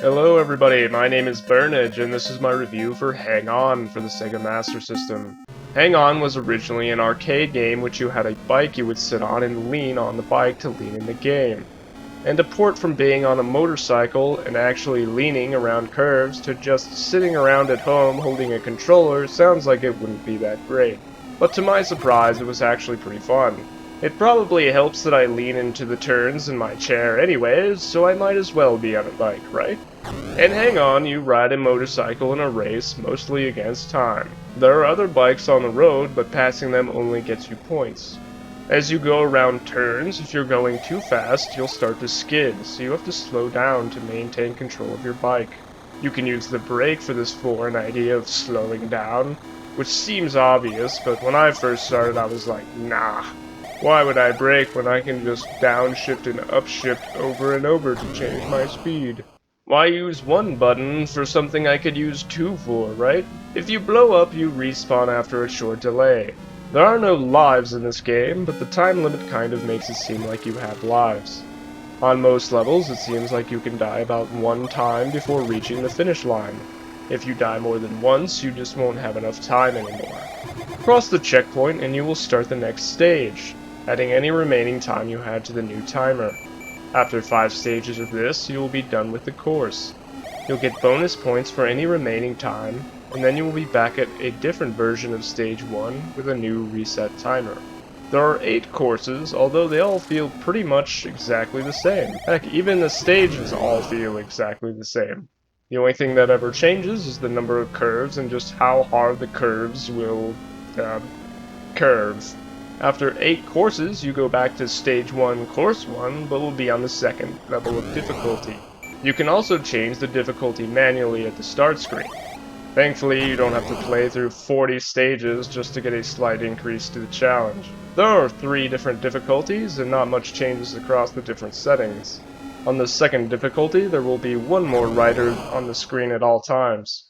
Hello everybody, my name is Byrnage, and this is my review for Hang On for the Sega Master System. Hang On was originally an arcade game which you had a bike you would sit on and lean on the bike to lean in the game. And a port from being on a motorcycle and actually leaning around curves to just sitting around at home holding a controller sounds like it wouldn't be that great. But to my surprise, it was actually pretty fun. It probably helps that I lean into the turns in my chair anyways, so I might as well be on a bike, right? And hang on, you ride a motorcycle in a race, mostly against time. There are other bikes on the road, but passing them only gets you points. As you go around turns, if you're going too fast, you'll start to skid, so you have to slow down to maintain control of your bike. You can use the brake for this for an idea of slowing down, which seems obvious, but when I first started I was like, nah. Why would I brake when I can just downshift and upshift over and over to change my speed? Why use one button for something I could use two for, right? If you blow up, you respawn after a short delay. There are no lives in this game, but the time limit kind of makes it seem like you have lives. On most levels, it seems like you can die about one time before reaching the finish line. If you die more than once, you just won't have enough time anymore. Cross the checkpoint and you will start the next stage, adding any remaining time you had to the new timer. After 5 stages of this, you will be done with the course. You'll get bonus points for any remaining time, and then you will be back at a different version of stage 1 with a new reset timer. There are 8 courses, although they all feel pretty much exactly the same. Heck, even the stages all feel exactly the same. The only thing that ever changes is the number of curves and just how hard the curves will curve. After 8 courses, you go back to Stage 1, Course 1, but will be on the second level of difficulty. You can also change the difficulty manually at the start screen. Thankfully, you don't have to play through 40 stages just to get a slight increase to the challenge. There are 3 different difficulties, and not much changes across the different settings. On the second difficulty, there will be 1 more rider on the screen at all times.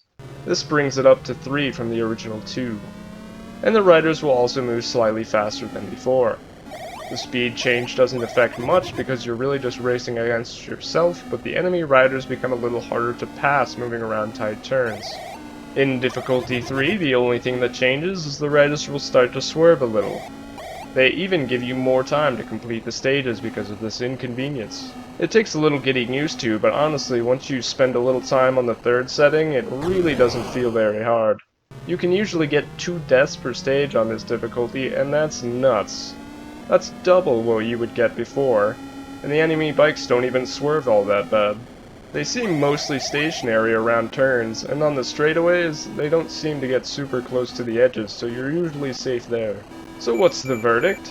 This brings it up to 3 from the original 2. And the riders will also move slightly faster than before. The speed change doesn't affect much because you're really just racing against yourself, but the enemy riders become a little harder to pass moving around tight turns. In difficulty 3, the only thing that changes is the riders will start to swerve a little. They even give you more time to complete the stages because of this inconvenience. It takes a little getting used to, but honestly, once you spend a little time on the third setting, it really doesn't feel very hard. You can usually get 2 deaths per stage on this difficulty, and that's nuts. That's double what you would get before, and the enemy bikes don't even swerve all that bad. They seem mostly stationary around turns, and on the straightaways, they don't seem to get super close to the edges, so you're usually safe there. So what's the verdict?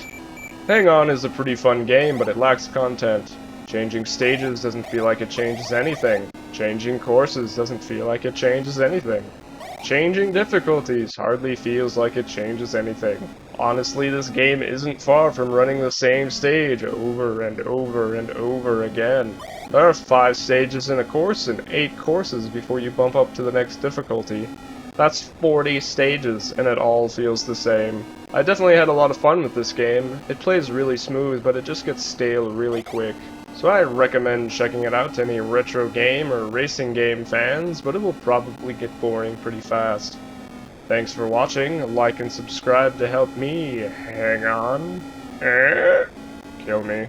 Hang On is a pretty fun game, but it lacks content. Changing stages doesn't feel like it changes anything. Changing courses doesn't feel like it changes anything. Changing difficulties hardly feels like it changes anything. Honestly, this game isn't far from running the same stage over and over and over again. There are 5 stages in a course and 8 courses before you bump up to the next difficulty. That's 40 stages, and it all feels the same. I definitely had a lot of fun with this game. It plays really smooth, but it just gets stale really quick. So I recommend checking it out to any retro game or racing game fans, but it will probably get boring pretty fast. Thanks for watching, like and subscribe to help me hang on. Kill me.